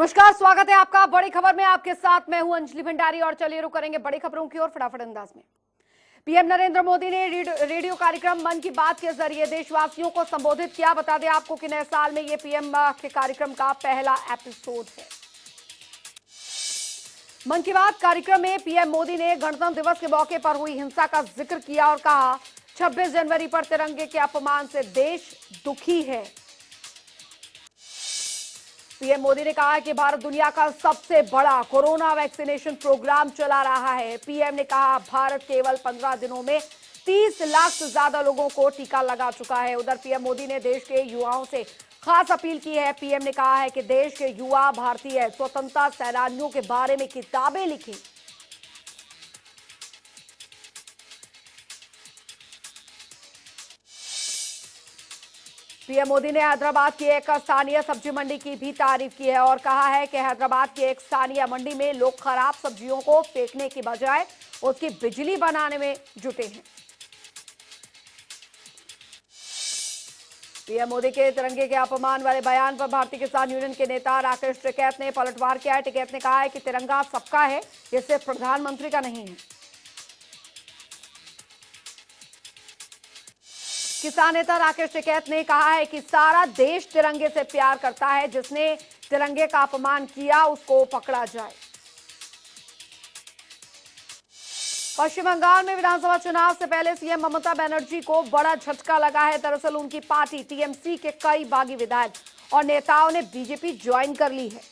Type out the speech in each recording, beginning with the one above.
नमस्कार, स्वागत है आपका बड़ी खबर में। आपके साथ मैं हूं अंजलि भंडारी और चलिए रुक करेंगे बड़ी खबरों की ओर फटाफट अंदाज में। पीएम नरेंद्र मोदी ने रेडियो कार्यक्रम मन की बात के जरिए देशवासियों को संबोधित किया। बता दें आपको कि नए साल में ये पीएम के कार्यक्रम का पहला एपिसोड है। मन की बात कार्यक्रम में पीएम मोदी ने गणतंत्र दिवस के मौके पर हुई हिंसा का जिक्र किया और कहा 26 जनवरी पर तिरंगे के अपमान से देश दुखी है। पीएम मोदी ने कहा कि भारत दुनिया का सबसे बड़ा कोरोना वैक्सीनेशन प्रोग्राम चला रहा है। पीएम ने कहा भारत केवल 15 दिनों में 30 लाख से ज्यादा लोगों को टीका लगा चुका है। उधर पीएम मोदी ने देश के युवाओं से खास अपील की है। पीएम ने कहा है कि देश के युवा भारतीय स्वतंत्रता सेनानियों के बारे में किताबें लिखें। पीएम मोदी ने हैदराबाद की एक स्थानीय सब्जी मंडी की भी तारीफ की है और कहा है कि हैदराबाद की एक स्थानीय मंडी में लोग खराब सब्जियों को फेंकने की बजाय उसकी बिजली बनाने में जुटे हैं। पीएम मोदी के तिरंगे के अपमान वाले बयान पर भारतीय किसान यूनियन के नेता राकेश टिकैत ने पलटवार किया है। टिकैत ने कहा है कि तिरंगा सबका है, ये सिर्फ प्रधानमंत्री का नहीं है। किसान नेता राकेश टिकैत ने कहा है कि सारा देश तिरंगे से प्यार करता है, जिसने तिरंगे का अपमान किया उसको पकड़ा जाए। पश्चिम बंगाल में विधानसभा चुनाव से पहले सीएम ममता बनर्जी को बड़ा झटका लगा है। दरअसल उनकी पार्टी टीएमसी के कई बागी विधायक और नेताओं ने बीजेपी ज्वाइन कर ली है।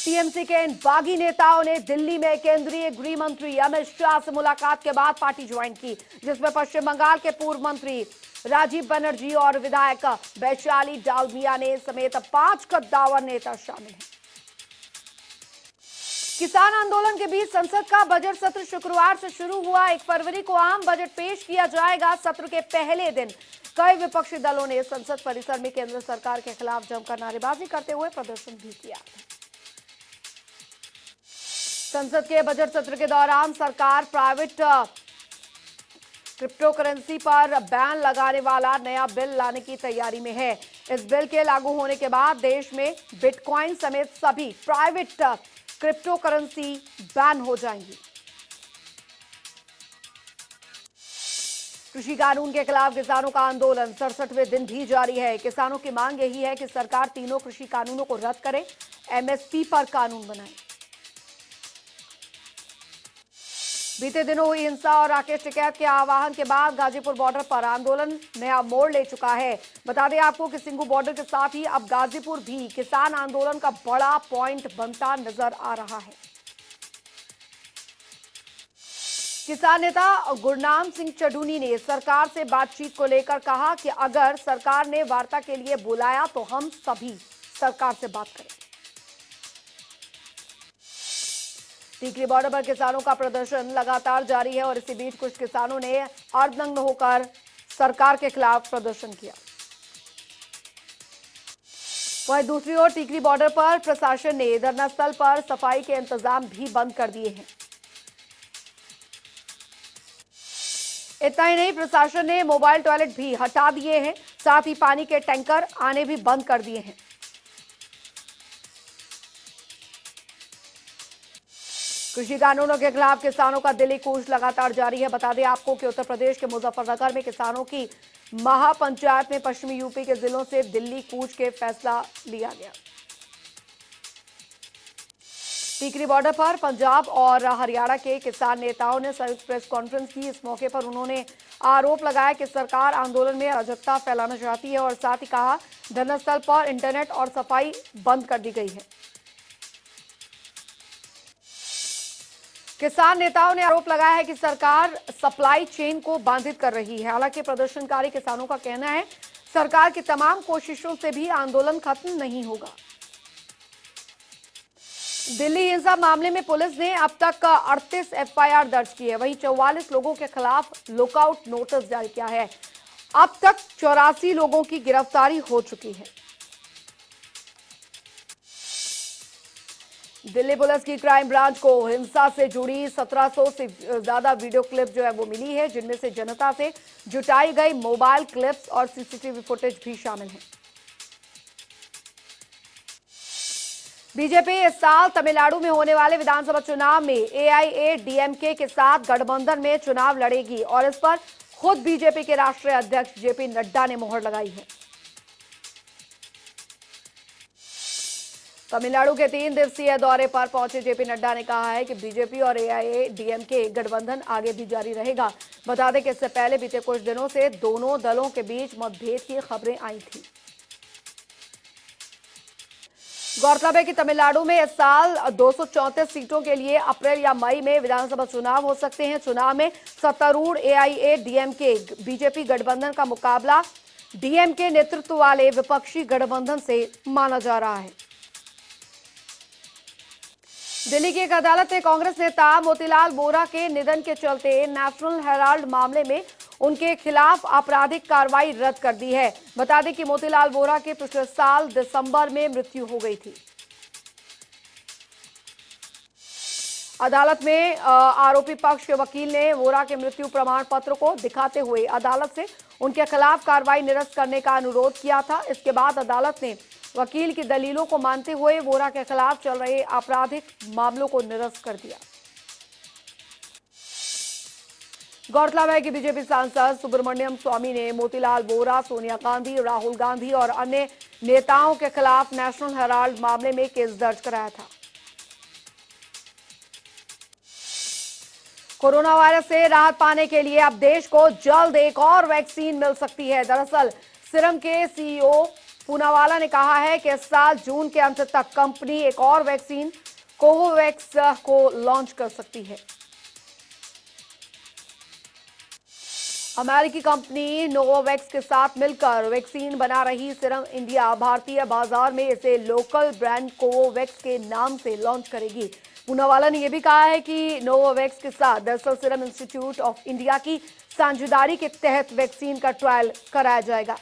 टीएमसी के इन बागी नेताओं ने दिल्ली में केंद्रीय गृह मंत्री अमित शाह से मुलाकात के बाद पार्टी ज्वाइन की, जिसमें पश्चिम बंगाल के पूर्व मंत्री राजीव बनर्जी और विधायक वैशाली डालमिया ने समेत 5 कद्दावर नेता शामिल हैं। किसान आंदोलन के बीच संसद का बजट सत्र शुक्रवार से शुरू हुआ। 1 फरवरी को आम बजट पेश किया जाएगा। सत्र के पहले दिन कई विपक्षी दलों ने संसद परिसर में केंद्र सरकार के खिलाफ जमकर नारेबाजी करते हुए प्रदर्शन भी किया। संसद के बजट सत्र के दौरान सरकार प्राइवेट क्रिप्टो करेंसी पर बैन लगाने वाला नया बिल लाने की तैयारी में है। इस बिल के लागू होने के बाद देश में बिटकॉइन समेत सभी प्राइवेट क्रिप्टो करेंसी बैन हो जाएंगी। कृषि कानून के खिलाफ किसानों का आंदोलन 67वें दिन भी जारी है। किसानों की मांग यही है कि सरकार तीनों कृषि कानूनों को रद्द करे, एमएसपी पर कानून बनाए। बीते दिनों हुई हिंसा और राकेश टिकैत के आह्वान के बाद गाजीपुर बॉर्डर पर आंदोलन नया मोड़ ले चुका है। बता दें आपको कि सिंघू बॉर्डर के साथ ही अब गाजीपुर भी किसान आंदोलन का बड़ा पॉइंट बनता नजर आ रहा है। किसान नेता गुरनाम सिंह चडूनी ने सरकार से बातचीत को लेकर कहा कि अगर सरकार ने वार्ता के लिए बुलाया तो हम सभी सरकार से बात करें। टीकरी बॉर्डर पर किसानों का प्रदर्शन लगातार जारी है और इसी बीच कुछ किसानों ने अर्धनग्न होकर सरकार के खिलाफ प्रदर्शन किया। वहीं दूसरी ओर टीकरी बॉर्डर पर प्रशासन ने धरना स्थल पर सफाई के इंतजाम भी बंद कर दिए हैं। इतना ही नहीं, प्रशासन ने मोबाइल टॉयलेट भी हटा दिए हैं, साथ ही पानी के टैंकर आने भी बंद कर दिए हैं। कृषि कानूनों के खिलाफ किसानों का दिल्ली कूच लगातार जारी है। बता दें आपको कि उत्तर प्रदेश के मुजफ्फरनगर में किसानों की महापंचायत में पश्चिमी यूपी के जिलों से दिल्ली कूच के फैसला लिया गया। टीकरी बॉर्डर पर पंजाब और हरियाणा के किसान नेताओं ने संयुक्त प्रेस कॉन्फ्रेंस की। इस मौके पर उन्होंने आरोप लगाया कि सरकार आंदोलन में अराजकता फैलाना चाहती है और साथ ही कहा धरना स्थल पर इंटरनेट और सफाई बंद कर दी गई है। किसान नेताओं ने आरोप लगाया है कि सरकार सप्लाई चेन को बाधित कर रही है। हालांकि प्रदर्शनकारी किसानों का कहना है सरकार की तमाम कोशिशों से भी आंदोलन खत्म नहीं होगा। दिल्ली हिंसा मामले में पुलिस ने अब तक 38 एफआईआर दर्ज की है। वहीं 44 लोगों के खिलाफ लुकआउट नोटिस जारी किया है। अब तक 84 लोगों की गिरफ्तारी हो चुकी है। दिल्ली पुलिस की क्राइम ब्रांच को हिंसा से जुड़ी 1700 से ज्यादा वीडियो क्लिप जो है वो मिली है, जिनमें से जनता से जुटाई गई मोबाइल क्लिप्स और सीसीटीवी फुटेज भी शामिल है। बीजेपी इस साल तमिलनाडु में होने वाले विधानसभा चुनाव में एआईएडीएमके के साथ गठबंधन में चुनाव लड़ेगी और इस पर खुद बीजेपी के राष्ट्रीय अध्यक्ष जेपी नड्डा ने मोहर लगाई है। तमिलनाडु के 3 दिवसीय दौरे पर पहुंचे जेपी नड्डा ने कहा है कि बीजेपी और एआईएडीएमके गठबंधन आगे भी जारी रहेगा। बता दें कि इससे पहले बीते कुछ दिनों से दोनों दलों के बीच मतभेद की खबरें आई थी। गौरतलब है कि तमिलनाडु में इस साल 234 सीटों के लिए अप्रैल या मई में विधानसभा चुनाव हो सकते हैं। चुनाव में सत्तारूढ़ एआईएडीएमके बीजेपी गठबंधन का मुकाबला डीएमके नेतृत्व वाले विपक्षी गठबंधन से माना जा रहा है। दिल्ली की एक अदालत ने कांग्रेस नेता मोतीलाल वोरा के निधन के चलते नेशनल हेराल्ड मामले में उनके खिलाफ आपराधिक कार्रवाई रद्द कर दी है। बता दें कि मोतीलाल वोरा के पिछले साल दिसंबर में मृत्यु हो गई थी। अदालत में आरोपी पक्ष के वकील ने वोरा के मृत्यु प्रमाण पत्र को दिखाते हुए अदालत से उनके खिलाफ कार्रवाई निरस्त करने का अनुरोध किया था। इसके बाद अदालत ने वकील की दलीलों को मानते हुए वोरा के खिलाफ चल रहे आपराधिक मामलों को निरस्त कर दिया। गौरतलब है कि बीजेपी सांसद सुब्रमण्यम स्वामी ने मोतीलाल वोरा, सोनिया गांधी, राहुल गांधी और अन्य नेताओं के खिलाफ नेशनल हेराल्ड मामले में केस दर्ज कराया था। कोरोना वायरस से राहत पाने के लिए अब देश को जल्द एक और वैक्सीन मिल सकती है। दरअसल सीरम के सीईओ पूनावाला ने कहा है कि इस साल जून के अंत तक कंपनी एक और वैक्सीन कोवोवैक्स को लॉन्च कर सकती है। अमेरिकी कंपनी नोवावैक्स के साथ मिलकर वैक्सीन बना रही सीरम इंडिया भारतीय बाजार में इसे लोकल ब्रांड कोवोवैक्स के नाम से लॉन्च करेगी। पूनावाला ने यह भी कहा है कि नोवावैक्स के साथ दरअसल सीरम इंस्टीट्यूट ऑफ इंडिया की साझेदारी के तहत वैक्सीन का ट्रायल कराया जाएगा।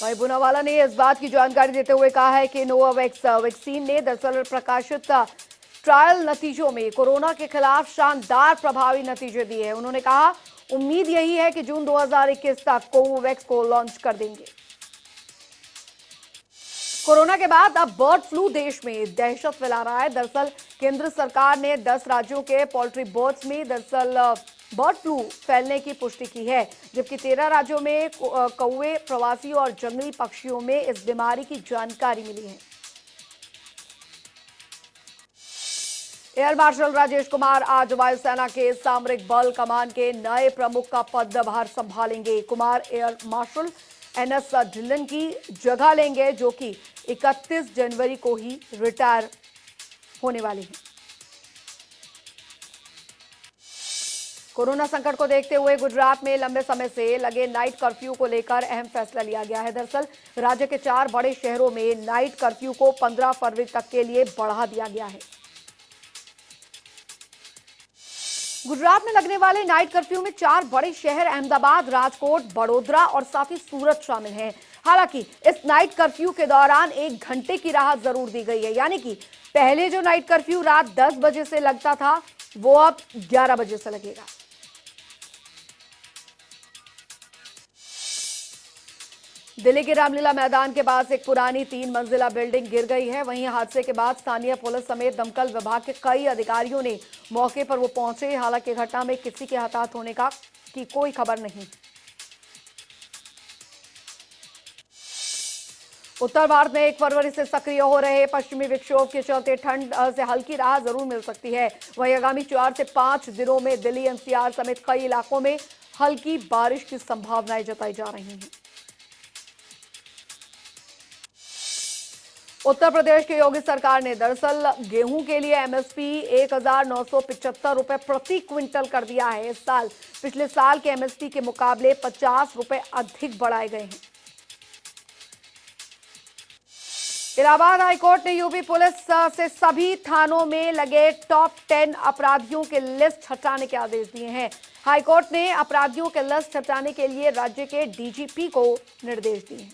वहीं पूनावाला ने इस बात की जानकारी देते हुए कहा है कि नोवावैक्स वैक्सीन ने दरअसल प्रकाशित ट्रायल नतीजों में कोरोना के खिलाफ शानदार प्रभावी नतीजे दिए हैं। उन्होंने कहा, उम्मीद यही है कि जून 2021 तक कोवोवैक्स को लॉन्च कर देंगे। कोरोना के बाद अब बर्ड फ्लू देश में दहशत फैला रहा है। दरअसल केंद्र सरकार ने 10 राज्यों के पोल्ट्री बर्ड्स में दरअसल बर्ड फ्लू फैलने की पुष्टि की है, जबकि 13 राज्यों में कौवे, प्रवासी और जंगली पक्षियों में इस बीमारी की जानकारी मिली है। एयर मार्शल राजेश कुमार आज वायुसेना के सामरिक बल कमान के नए प्रमुख का पदभार संभालेंगे। Kumar air marshal NS Dhillon की जगह लेंगे, जो कि 31 जनवरी को ही रिटायर होने वाले हैं। कोरोना संकट को देखते हुए गुजरात में लंबे समय से लगे नाइट कर्फ्यू को लेकर अहम फैसला लिया गया है। दरअसल राज्य के 4 बड़े शहरों में नाइट कर्फ्यू को 15 फरवरी तक के लिए बढ़ा दिया गया है। गुजरात में लगने वाले नाइट कर्फ्यू में 4 बड़े शहर अहमदाबाद, राजकोट, बड़ोदरा और साथ ही सूरत शामिल हैं। हालांकि इस नाइट कर्फ्यू के दौरान 1 घंटे की राहत जरूर दी गई है, यानी कि पहले जो नाइट कर्फ्यू रात 10 बजे से लगता था वो अब 11 बजे से लगेगा। दिल्ली के रामलीला मैदान के पास एक पुरानी 3 मंजिला बिल्डिंग गिर गई है। वहीं हादसे के बाद स्थानीय पुलिस समेत दमकल विभाग के कई अधिकारियों ने मौके पर वो पहुंचे। हालांकि घटना में किसी के हताहत होने की कोई खबर नहीं। उत्तर भारत में 1 फरवरी से सक्रिय हो रहे पश्चिमी विक्षोभ के चलते ठंड से हल्की राहत जरूर मिल सकती है। वहीं आगामी 4 से 5 दिनों में दिल्ली एनसीआर समेत कई इलाकों में हल्की बारिश की संभावनाएं जताई जा रही हैं। उत्तर प्रदेश की योगी सरकार ने दरअसल गेहूं के लिए एमएसपी 1975 रुपए प्रति क्विंटल कर दिया है। इस साल पिछले साल के एमएसपी के मुकाबले 50 रुपए अधिक बढ़ाए गए हैं। इलाहाबाद हाईकोर्ट ने यूपी पुलिस से सभी थानों में लगे टॉप 10 अपराधियों के लिस्ट हटाने के आदेश दिए हैं। हाईकोर्ट ने अपराधियों के लिस्ट हटाने के लिए राज्य के डीजीपी को निर्देश दिए हैं।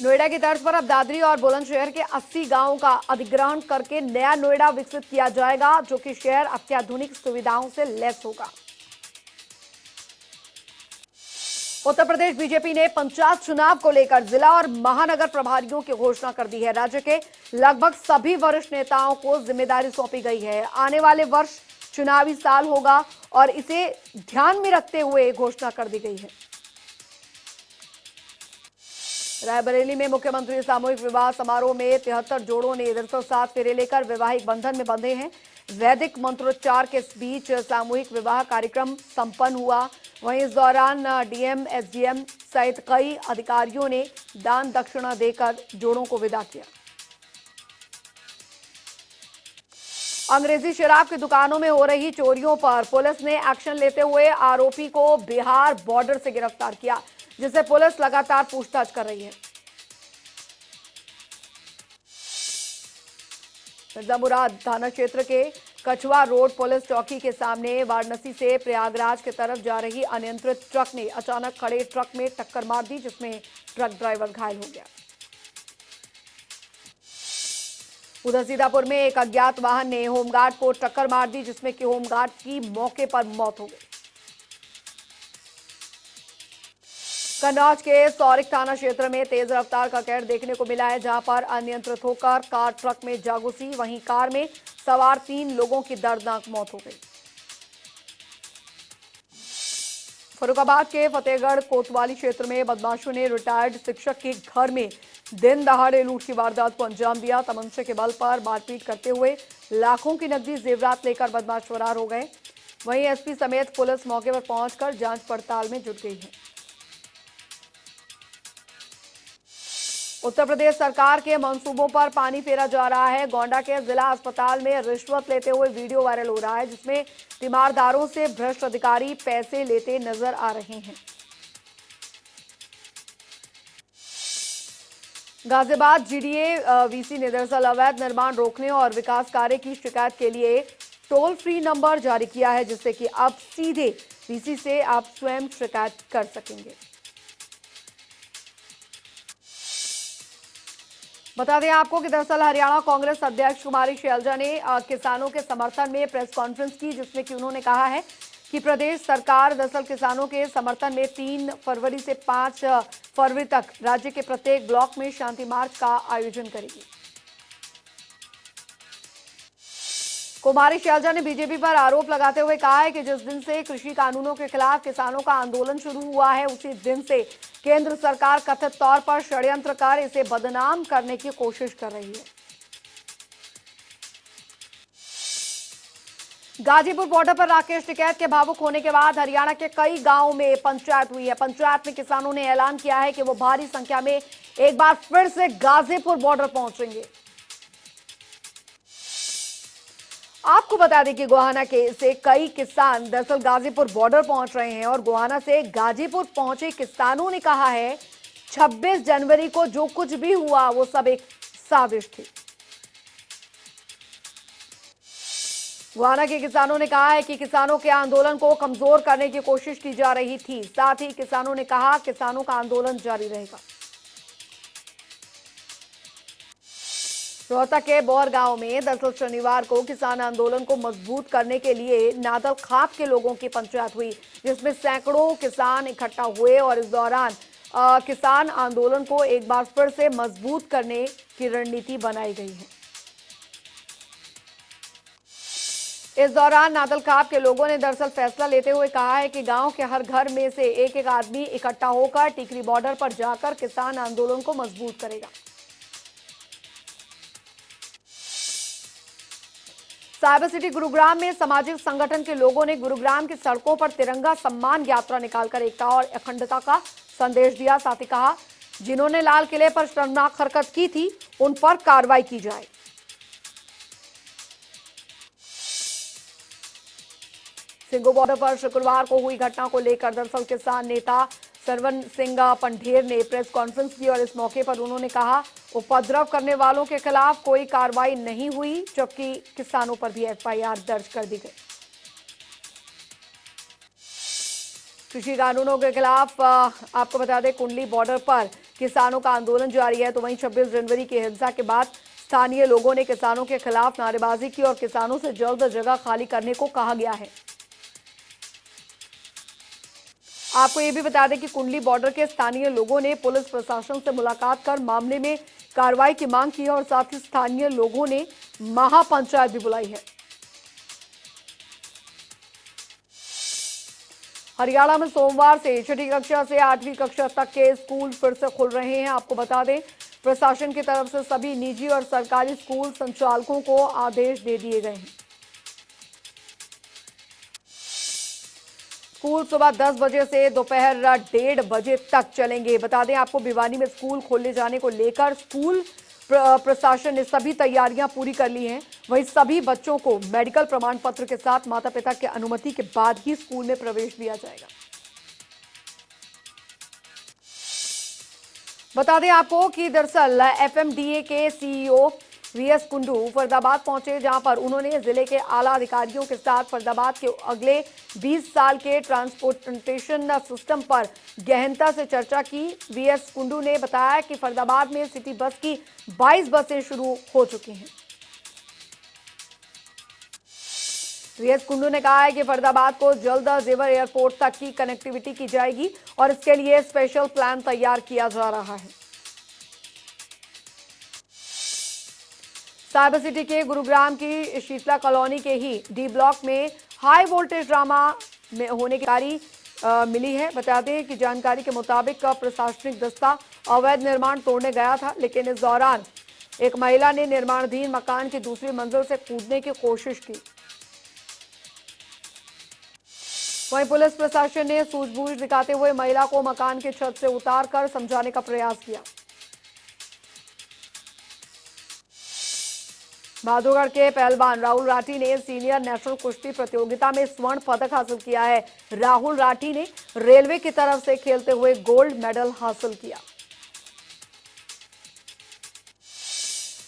नोएडा की तर्ज पर अब दादरी और बुलंदशहर के 80 गांवों का अधिग्रहण करके नया नोएडा विकसित किया जाएगा, जो कि शहर अत्याधुनिक सुविधाओं से लैस होगा। उत्तर प्रदेश बीजेपी ने पंचायत चुनाव को लेकर जिला और महानगर प्रभारियों की घोषणा कर दी है। राज्य के लगभग सभी वरिष्ठ नेताओं को जिम्मेदारी सौंपी गई है। आने वाले वर्ष चुनावी साल होगा और इसे ध्यान में रखते हुए घोषणा कर दी गई है। रायबरेली में मुख्यमंत्री सामूहिक विवाह समारोह में 73 जोड़ों ने 107 फेरे लेकर वैवाहिक बंधन में बंधे हैं। वैदिक मंत्रोच्चार के बीच सामूहिक विवाह कार्यक्रम संपन्न हुआ। वहीं इस दौरान डीएम, एसडीएम सहित कई अधिकारियों ने दान दक्षिणा देकर जोड़ों को विदा किया। अंग्रेजी शराब की दुकानों में हो रही चोरियों पर पुलिस ने एक्शन लेते हुए आरोपी को बिहार बॉर्डर से गिरफ्तार किया, जिसे पुलिस लगातार पूछताछ कर रही है। मिर्जा मुराद थाना क्षेत्र के कछवा रोड पुलिस चौकी के सामने वाराणसी से प्रयागराज की तरफ जा रही अनियंत्रित ट्रक ने अचानक खड़े ट्रक में टक्कर मार दी, जिसमें ट्रक ड्राइवर घायल हो गया। उधर सीतापुर में एक अज्ञात वाहन ने होमगार्ड को टक्कर मार दी, जिसमें कि होमगार्ड की मौके पर मौत हो गई। कन्नौज के सौरिक थाना क्षेत्र में तेज रफ्तार का कहर देखने को मिला है, जहां पर अनियंत्रित होकर कार ट्रक में जा घुसी। वहीं कार में सवार 3 लोगों की दर्दनाक मौत हो गई। फर्रुखाबाद के फतेहगढ़ कोतवाली क्षेत्र में बदमाशों ने रिटायर्ड शिक्षक के घर में दिन दहाड़े लूट की वारदात को अंजाम दिया। तमंचे के बल पर मारपीट करते हुए लाखों की नकदी जेवरात लेकर बदमाश फरार हो गए। वहीं एसपी समेत पुलिस मौके पर पहुंचकर जांच पड़ताल में जुट गई है। उत्तर प्रदेश सरकार के मंसूबों पर पानी फेरा जा रहा है। गोंडा के जिला अस्पताल में रिश्वत लेते हुए वीडियो वायरल हो रहा है, जिसमें तीमारदारों से भ्रष्ट अधिकारी पैसे लेते नजर आ रहे हैं। गाजियाबाद जीडीए वीसी ने दरअसल अवैध निर्माण रोकने और विकास कार्य की शिकायत के लिए टोल फ्री नंबर जारी किया है, जिससे कि अब सीधे वीसी से आप स्वयं शिकायत कर सकेंगे। बता दें आपको कि दरअसल हरियाणा कांग्रेस अध्यक्ष कुमारी शैलजा ने किसानों के समर्थन में प्रेस कॉन्फ्रेंस की, जिसमें कि उन्होंने कहा है कि प्रदेश सरकार दरअसल किसानों के समर्थन में 3 फरवरी से 5 फरवरी तक राज्य के प्रत्येक ब्लॉक में शांति मार्च का आयोजन करेगी। कुमारी शैलजा ने बीजेपी पर आरोप लगाते हुए कहा है कि जिस दिन से कृषि कानूनों के खिलाफ किसानों का आंदोलन शुरू हुआ है, उसी दिन से केंद्र सरकार कथित तौर पर षड्यंत्र कर इसे बदनाम करने की कोशिश कर रही है। गाजीपुर बॉर्डर पर राकेश टिकैत के भावुक होने के बाद हरियाणा के कई गांवों में पंचायत हुई है। पंचायत में किसानों ने ऐलान किया है कि वो भारी संख्या में एक बार फिर से गाजीपुर बॉर्डर पहुंचेंगे। आपको बता दें कि गोहाना के से कई किसान दरअसल गाजीपुर बॉर्डर पहुंच रहे हैं और गोहाना से गाजीपुर पहुंचे किसानों ने कहा है 26 जनवरी को जो कुछ भी हुआ वो सब एक साजिश थी। गोहाना के किसानों ने कहा है कि किसानों के आंदोलन को कमजोर करने की कोशिश की जा रही थी। साथ ही किसानों ने कहा किसानों का आंदोलन जारी रहेगा। रोहतक के बौर गांव में दरअसल शनिवार को किसान आंदोलन को मजबूत करने के लिए नादल खाप के लोगों की पंचायत हुई, जिसमें सैकड़ों किसान इकट्ठा हुए और इस दौरान किसान आंदोलन को एक बार फिर से मजबूत करने की रणनीति बनाई गई है। इस दौरान नादल खाप के लोगों ने दरअसल फैसला लेते हुए कहा है कि गांव के हर घर में से एक एक आदमी इकट्ठा होकर टिकरी बॉर्डर पर जाकर किसान आंदोलन को मजबूत करेगा। साइबर सिटी गुरुग्राम में सामाजिक संगठन के लोगों ने गुरुग्राम की सड़कों पर तिरंगा सम्मान यात्रा निकालकर एकता और अखंडता का संदेश दिया। साथ ही कहा जिन्होंने लाल किले पर शर्मनाक हरकत की थी उन पर कार्रवाई की जाए। सिंगो बॉर्डर पर शुक्रवार को हुई घटना को लेकर दरअसल किसान नेता सरवन सिंह पंढेर ने प्रेस कॉन्फ्रेंस की और इस मौके पर उन्होंने कहा उपद्रव करने वालों के खिलाफ कोई कार्रवाई नहीं हुई, जबकि किसानों पर भी एफआईआर दर्ज कर दी गई। कृषि कानूनों के खिलाफ आपको बता दें कुंडली बॉर्डर पर किसानों का आंदोलन जारी है। तो वहीं 26 जनवरी की हिंसा के बाद स्थानीय लोगों ने किसानों के खिलाफ नारेबाजी की और किसानों से जल्द जगह खाली करने को कहा गया है। आपको ये भी बता दें कि कुंडली बॉर्डर के स्थानीय लोगों ने पुलिस प्रशासन से मुलाकात कर मामले में कार्रवाई की मांग की है और साथ ही स्थानीय लोगों ने महापंचायत भी बुलाई है। हरियाणा में सोमवार से छठी कक्षा से 8वीं कक्षा तक के स्कूल फिर से खुल रहे हैं। आपको बता दें, प्रशासन की तरफ से सभी निजी और सरकारी स्कूल संचालकों को आदेश दे दिए गए हैं। स्कूल सुबह 10 बजे से दोपहर 1:30 बजे तक चलेंगे। बता दें आपको, भिवानी में स्कूल खोले जाने को लेकर स्कूल प्रशासन ने सभी तैयारियां पूरी कर ली हैं। वहीं सभी बच्चों को मेडिकल प्रमाण पत्र के साथ माता पिता की अनुमति के बाद ही स्कूल में प्रवेश दिया जाएगा। बता दें आपको कि दरअसल एफएमडीए के सीईओ वीएस कुंडू फरीदाबाद पहुंचे, जहां पर उन्होंने जिले के आला अधिकारियों के साथ फरीदाबाद के अगले 20 साल के ट्रांसपोर्टेशन सिस्टम पर गहनता से चर्चा की। वीएस कुंडू ने बताया कि फरीदाबाद में सिटी बस की 22 बसें शुरू हो चुकी हैं। वीएस कुंडू ने कहा है कि फरीदाबाद को जल्द जेवर एयरपोर्ट तक की कनेक्टिविटी की जाएगी और इसके लिए स्पेशल प्लान तैयार किया जा रहा है। साइबर सिटी के गुरुग्राम की शीतला कॉलोनी के ही डी ब्लॉक में हाई वोल्टेज ड्रामा में होने की जानकारी मिली है। बता दें कि जानकारी के मुताबिक प्रशासनिक दस्ता अवैध निर्माण तोड़ने गया था, लेकिन इस दौरान एक महिला ने निर्माणाधीन मकान की दूसरी मंजिल से कूदने की कोशिश की। वहीं पुलिस प्रशासन ने सूझबूझ दिखाते हुए महिला को मकान की छत से उतारकर समझाने का प्रयास किया। बहादुरगढ़ के पहलवान राहुल राठी ने सीनियर नेशनल कुश्ती प्रतियोगिता में स्वर्ण पदक हासिल किया है। राहुल राठी ने रेलवे की तरफ से खेलते हुए गोल्ड मेडल हासिल किया।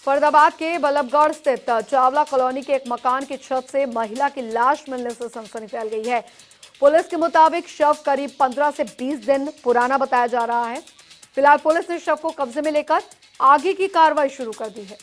फरीदाबाद के बल्लभगढ़ स्थित चावला कॉलोनी के एक मकान की छत से महिला की लाश मिलने से सनसनी फैल गई है। पुलिस के मुताबिक शव करीब 15 से 20 दिन पुराना बताया जा रहा है। फिलहाल पुलिस ने शव को कब्जे में लेकर आगे की कार्रवाई शुरू कर दी है।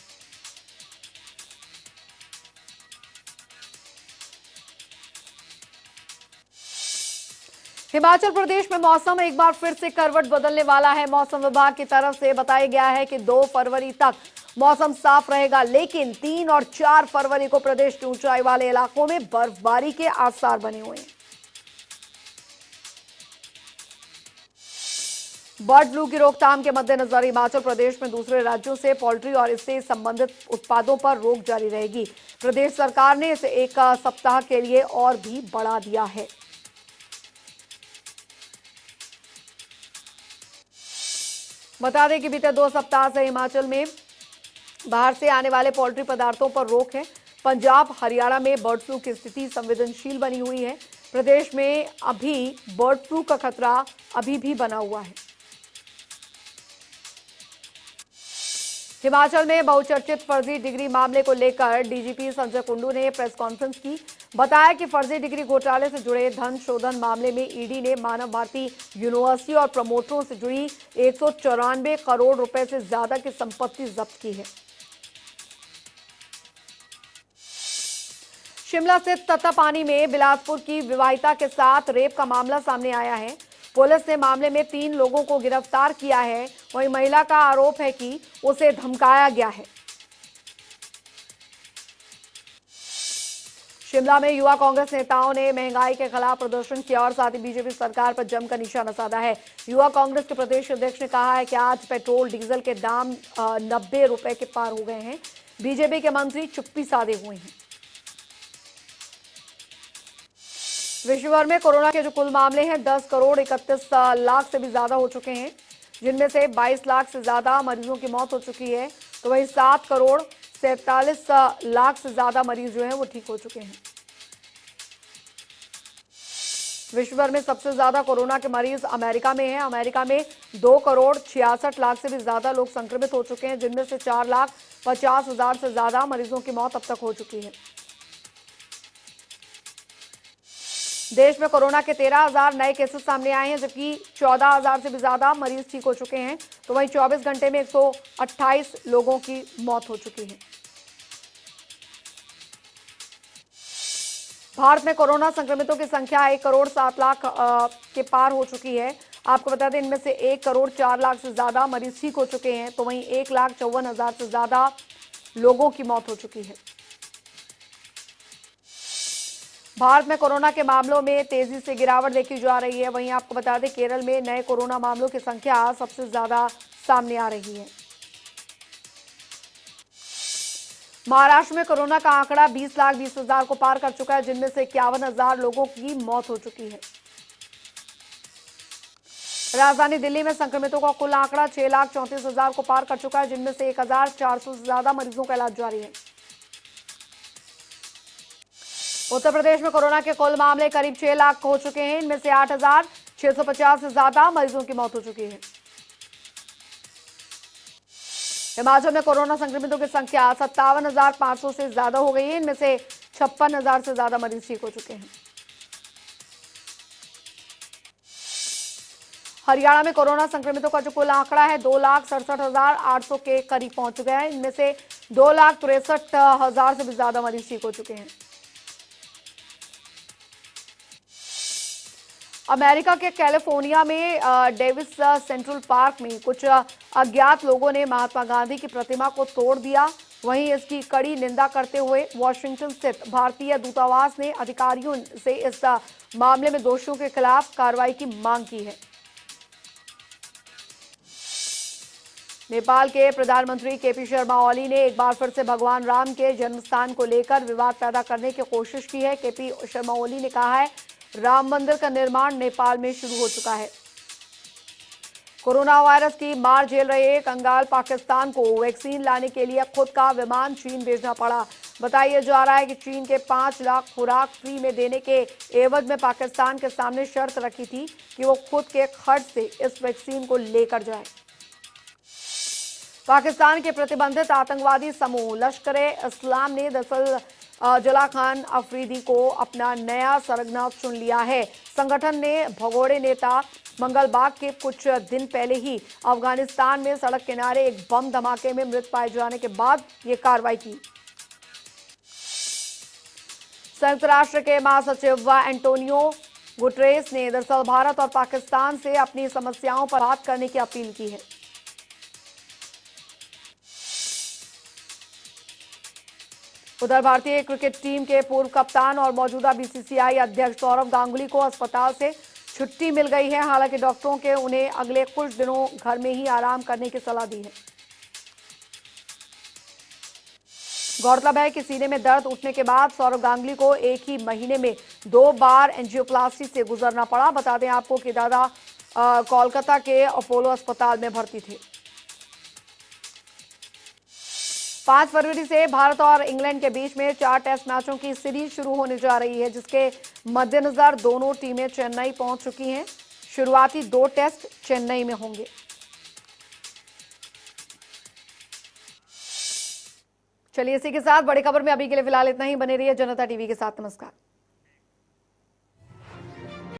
हिमाचल प्रदेश में मौसम एक बार फिर से करवट बदलने वाला है। मौसम विभाग की तरफ से बताया गया है कि 2 फरवरी तक मौसम साफ रहेगा, लेकिन 3 और 4 फरवरी को प्रदेश के ऊंचाई वाले इलाकों में बर्फबारी के आसार बने हुए हैं। बर्ड फ्लू की रोकथाम के मद्देनजर हिमाचल प्रदेश में दूसरे राज्यों से पोल्ट्री और इससे संबंधित उत्पादों पर रोक जारी रहेगी। प्रदेश सरकार ने इसे 1 सप्ताह के लिए और भी बढ़ा दिया है। बता दें कि बीते 2 सप्ताह से हिमाचल में बाहर से आने वाले पोल्ट्री पदार्थों पर रोक है। पंजाब हरियाणा में बर्ड फ्लू की स्थिति संवेदनशील बनी हुई है। प्रदेश में अभी बर्ड फ्लू का खतरा अभी भी बना हुआ है। हिमाचल में बहुचर्चित फर्जी डिग्री मामले को लेकर डीजीपी संजय कुंडू ने प्रेस कॉन्फ्रेंस की। बताया कि फर्जी डिग्री घोटाले से जुड़े धन शोधन मामले में ईडी ने मानव भारती यूनिवर्सिटी और प्रमोटरों से जुड़ी 194 करोड़ रुपए से ज्यादा की संपत्ति जब्त की है। शिमला स्थित तत्तापानी में बिलासपुर की विवाहिता के साथ रेप का मामला सामने आया है। पुलिस ने मामले में 3 लोगों को गिरफ्तार किया है। वहीं महिला का आरोप है कि उसे धमकाया गया है। शिमला में युवा कांग्रेस नेताओं ने महंगाई के खिलाफ प्रदर्शन किया और साथ ही बीजेपी सरकार पर जमकर निशाना साधा है। युवा कांग्रेस के प्रदेश अध्यक्ष ने कहा है कि आज पेट्रोल डीजल के दाम 90 रुपए के पार हो गए हैं। बीजेपी के मंत्री चुप्पी साधे हुए हैं। विश्व भर में कोरोना के जो कुल मामले हैं 10 करोड़ 31 लाख से भी ज्यादा हो चुके हैं, जिनमें से 22 लाख से ज्यादा मरीजों की मौत हो चुकी है। तो वहीं 7 करोड़ 47 लाख से ज्यादा मरीज जो हैं वो ठीक हो चुके हैं। विश्व भर में सबसे ज्यादा कोरोना के मरीज अमेरिका में हैं। अमेरिका में 2 करोड़ 66 लाख से भी ज्यादा लोग संक्रमित हो चुके हैं, जिनमें से 4 लाख 50 हजार से ज्यादा मरीजों की मौत अब तक हो चुकी है। देश में कोरोना के 13,000 नए केसेस सामने आए हैं, जबकि 14,000 से भी ज्यादा मरीज ठीक हो चुके हैं। तो वहीं 24 घंटे में 128 लोगों की मौत हो चुकी है। भारत में कोरोना संक्रमितों की संख्या 1,07,00,000 के पार हो चुकी है। आपको बता दें, इनमें से 1,04,00,000 से ज्यादा मरीज ठीक हो चुके हैं, तो वहीं 1,54,000 से ज्यादा लोगों की मौत हो चुकी है। भारत में कोरोना के मामलों में तेजी से गिरावट देखी जा रही है। वहीं आपको बता दें, केरल में नए कोरोना मामलों की संख्या सबसे ज्यादा सामने आ रही है। महाराष्ट्र में कोरोना का आंकड़ा 20,20,000 को पार कर चुका है, जिनमें से 51,000 लोगों की मौत हो चुकी है। राजधानी दिल्ली में संक्रमितों का कुल आंकड़ा 6,34,000 को पार कर चुका है, जिनमें से 1,400 से ज्यादा मरीजों का इलाज जारी है। उत्तर प्रदेश में कोरोना के कुल मामले करीब 6 लाख हो चुके हैं। इनमें से 8,650 से ज्यादा मरीजों की मौत हो चुकी है। हिमाचल में कोरोना संक्रमितों की संख्या 57,500 से ज्यादा हो गई है। इनमें से 56,000 से ज्यादा मरीज ठीक हो चुके हैं। हरियाणा में कोरोना संक्रमितों का जो कुल आंकड़ा है 2,67,800 के करीब पहुंच गया है। इनमें से 2,63,000 से भी ज्यादा मरीज ठीक हो चुके हैं। अमेरिका के कैलिफोर्निया में डेविस सेंट्रल पार्क में कुछ अज्ञात लोगों ने महात्मा गांधी की प्रतिमा को तोड़ दिया। वहीं इसकी कड़ी निंदा करते हुए वाशिंगटन स्थित भारतीय दूतावास ने अधिकारियों से इस मामले में दोषियों के खिलाफ कार्रवाई की मांग की है। नेपाल के प्रधानमंत्री केपी शर्मा ओली ने एक बार फिर से भगवान राम के जन्मस्थान को लेकर विवाद पैदा करने की कोशिश की है। केपी शर्मा ओली ने कहा है, राम मंदिर का निर्माण नेपाल में शुरू हो चुका है। कोरोना वायरस की मार झेल रहे कंगाल पाकिस्तान को वैक्सीन लाने के लिए खुद का विमान चीन भेजना पड़ा। बताया जा रहा है कि चीन के 5 लाख खुराक फ्री में देने के एवज में पाकिस्तान के सामने शर्त रखी थी कि वो खुद के खर्च से इस वैक्सीन को लेकर जाए। पाकिस्तान के प्रतिबंधित आतंकवादी समूह लश्कर-ए-इस्लाम ने दरअसल जला खान अफरीदी को अपना नया सरगना चुन लिया है। संगठन ने भगोड़े नेता मंगलबाग के कुछ दिन पहले ही अफगानिस्तान में सड़क किनारे एक बम धमाके में मृत पाए जाने के बाद ये कार्रवाई की। संयुक्त राष्ट्र के महासचिव एंटोनियो गुटेरेस ने दरअसल भारत और पाकिस्तान से अपनी समस्याओं पर बात करने की अपील की है। उधर भारतीय क्रिकेट टीम के पूर्व कप्तान और मौजूदा बीसीसीआई अध्यक्ष सौरव गांगुली को अस्पताल से छुट्टी मिल गई है। हालांकि डॉक्टरों के उन्हें अगले कुछ दिनों घर में ही आराम करने की सलाह दी है। गौरतलब है कि सीने में दर्द उठने के बाद सौरव गांगुली को एक ही महीने में 2 बार एंजियोप्लास्टी से गुजरना पड़ा। बता दें आपको कि दादा कोलकाता के अपोलो अस्पताल में भर्ती थे। 5 फरवरी से भारत और इंग्लैंड के बीच में 4 टेस्ट मैचों की सीरीज शुरू होने जा रही है, जिसके मद्देनजर दोनों टीमें चेन्नई पहुंच चुकी हैं। शुरुआती 2 टेस्ट चेन्नई में होंगे। चलिए, इसी के साथ बड़ी खबर में अभी के लिए फिलहाल इतना ही। बने रहिए जनता टीवी के साथ। नमस्कार।